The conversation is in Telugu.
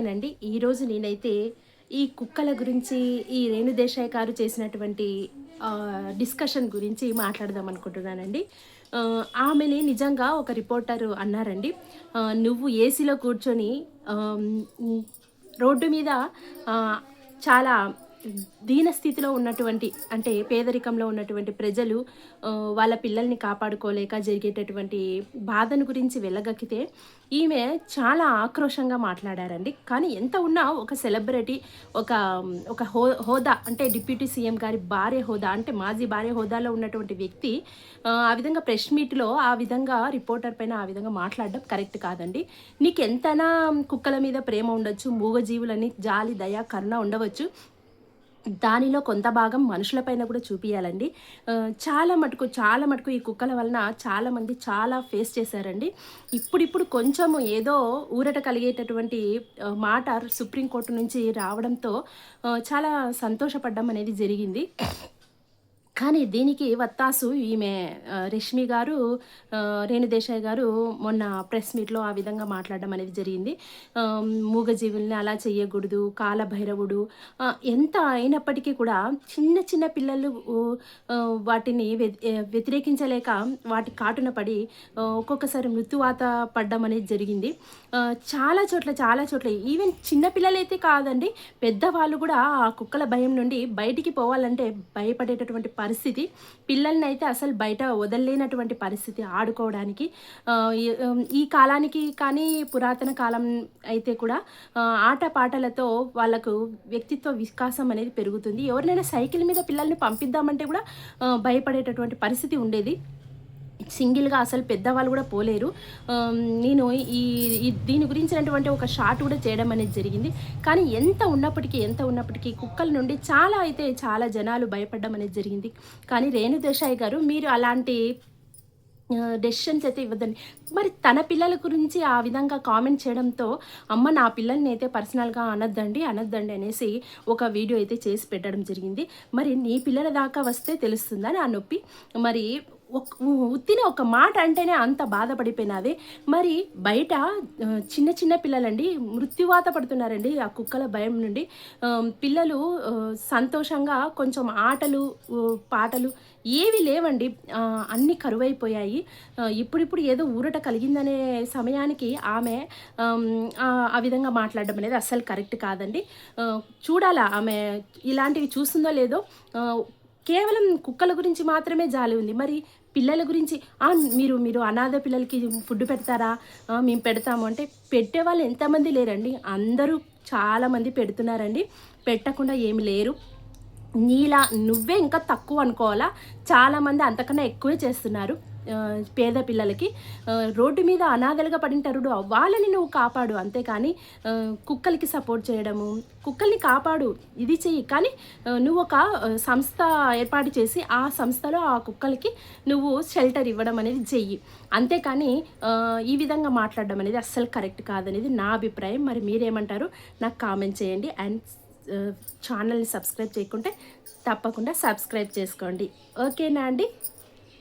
అండి ఈరోజు నేనైతే ఈ కుక్కల గురించి ఈ రేణు దేశాయ్ గారు చేసినటువంటి డిస్కషన్ గురించి మాట్లాడదాం అనుకుంటున్నానండి. ఆమెని నిజంగా ఒక రిపోర్టర్ అన్నారండి. నువ్వు ఏసీలో కూర్చొని ఆహ్, హ్మ్, రోడ్డు మీద ఆహ్, చాలా దీన స్థితిలో ఉన్నటువంటి అంటే పేదరికంలో ఉన్నటువంటి ప్రజలు వాళ్ళ పిల్లల్ని కాపాడుకోలేక జరిగేటటువంటి బాధను గురించి వెళ్ళగక్కితే ఈమె చాలా ఆక్రోషంగా మాట్లాడారండి. కానీ ఎంత ఉన్నా ఒక సెలబ్రిటీ ఒక ఒక హోదా అంటే డిప్యూటీ సీఎం గారి భార్య హోదా అంటే మాజీ భార్య హోదాలో ఉన్నటువంటి వ్యక్తి ఆ విధంగా ప్రెస్ మీట్‌లో ఆ విధంగా రిపోర్టర్ పైన ఆ విధంగా మాట్లాడడం కరెక్ట్ కాదండి. నీకెంతైనా కుక్కల మీద ప్రేమ ఉండొచ్చు, మూగజీవులని జాలి, దయ, కరుణ ఉండవచ్చు. దానిలో కొంత భాగం మనుషులపైన కూడా చూపియాలండి. చాలా మటుకు ఈ కుక్కల వలన చాలామంది చాలా ఫేస్ చేశారండి. ఇప్పుడిప్పుడు కొంచెము ఏదో ఊరట కలిగేటటువంటి మాట సుప్రీం కోర్ట్ నుంచి రావడంతో చాలా సంతోషపడ్డం అనేది జరిగింది. కానీ దీనికి వత్తాసు ఈమె రష్మి గారు, రేణుదేశాయ్ గారు మొన్న ప్రెస్ మీట్‌లో ఆ విధంగా మాట్లాడడం అనేది జరిగింది. మూగజీవుల్ని అలా చేయకూడదు, కాలభైరవుడు ఎంత అయినప్పటికీ కూడా చిన్న చిన్న పిల్లలు వాటిని వ్యతిరేకించలేక వాటి కాటున పడి ఒక్కొక్కసారి మృత్యువాత పడ్డం అనేది జరిగింది. చాలా చోట్ల ఈవెన్ చిన్న పిల్లలైతే కాదండి, పెద్దవాళ్ళు కూడా ఆ కుక్కల భయం నుండి బయటికి పోవాలంటే భయపడేటటువంటి పరిస్థితి. పిల్లలనైతే అసలు బయట వదలలేనటువంటి పరిస్థితి ఆడుకోవడానికి. ఈ కాలానికి కానీ పురాతన కాలం అయితే కూడా ఆటపాటలతో వాళ్ళకు వ్యక్తిత్వ వికాసం అనేది పెరుగుతుంది. ఎవరినైనా సైకిల్ మీద పిల్లల్ని పంపిద్దామంటే కూడా భయపడేటటువంటి పరిస్థితి ఉండేది. సింగిల్‌గా అసలు పెద్దవాళ్ళు గూడా పోలేరు. నేను ఈ ఈ దీని గురించినటువంటి ఒక షార్ట్ కూడా చేయడం అనేది జరిగింది. కానీ ఎంత ఉన్నప్పటికీ కుక్కల నుండి చాలా జనాలు భయపడడం అనేది జరిగింది. కానీ రేణు దేశాయ్ గారు మీరు అలాంటి డెసిషన్స్ అయితే ఇవ్వద్దండి. మరి తన పిల్లల గురించి ఆ విధంగా కామెంట్ చేయడంతో, అమ్మ నా పిల్లల్ని అయితే పర్సనల్‌గా అనొద్దండి అనేసి ఒక వీడియో అయితే చేసి పెట్టడం జరిగింది. మరి నీ పిల్లల దాకా వస్తే తెలుస్తుందా నా నొప్పి? మరి ఉత్తిన ఒక మాట అంటేనే అంత బాధపడిపోయినాదే. మరి బయట చిన్న పిల్లలండి మృత్యువాత పడుతున్నారండి ఆ కుక్కల భయం నుండి. పిల్లలు సంతోషంగా కొంచెం ఆటలు, పాటలు ఏవి లేవండి. అన్నీ కరువైపోయాయి. ఇప్పుడిప్పుడు ఏదో ఊరట కలిగిందనే సమయానికి ఆమె ఆ విధంగా మాట్లాడడం అనేది అస్సలు కరెక్ట్ కాదండి. చూడాలా ఆమె ఇలాంటివి చూస్తుందో లేదో. కేవలం కుక్కల గురించి మాత్రమే జాలి ఉంది. మరి పిల్లల గురించి మీరు అనాథ పిల్లలకి ఫుడ్ పెడతారా? మేము పెడతాము అంటే పెట్టేవాళ్ళు ఎంతమంది లేరండి. అందరూ చాలామంది పెడుతున్నారండి. పెట్టకుండా ఏమి లేరు. నీలా నువ్వే ఇంకా తక్కువ అనుకోవాలా? చాలామంది అంతకన్నా ఎక్కువే చేస్తున్నారు. పేద పిల్లలకి రోడ్డు మీద అనాథలుగా పడింటారు. వాళ్ళని నువ్వు కాపాడు అంతేకాని కుక్కలకి సపోర్ట్ చేయడము, కుక్కల్ని కాపాడు ఇది చెయ్యి. కానీ నువ్వు ఒక సంస్థ ఏర్పాటు చేసి ఆ సంస్థలో ఆ కుక్కలకి నువ్వు షెల్టర్ ఇవ్వడం అనేది చెయ్యి. అంతేకాని ఈ విధంగా మాట్లాడడం అనేది అస్సలు కరెక్ట్ కాదనేది నా అభిప్రాయం. మరి మీరేమంటారు నాకు కామెంట్ చేయండి. అండ్ ఛానల్ని సబ్స్క్రైబ్ చేయకుంటే తప్పకుండా సబ్స్క్రైబ్ చేసుకోండి. ఓకేనా అండి?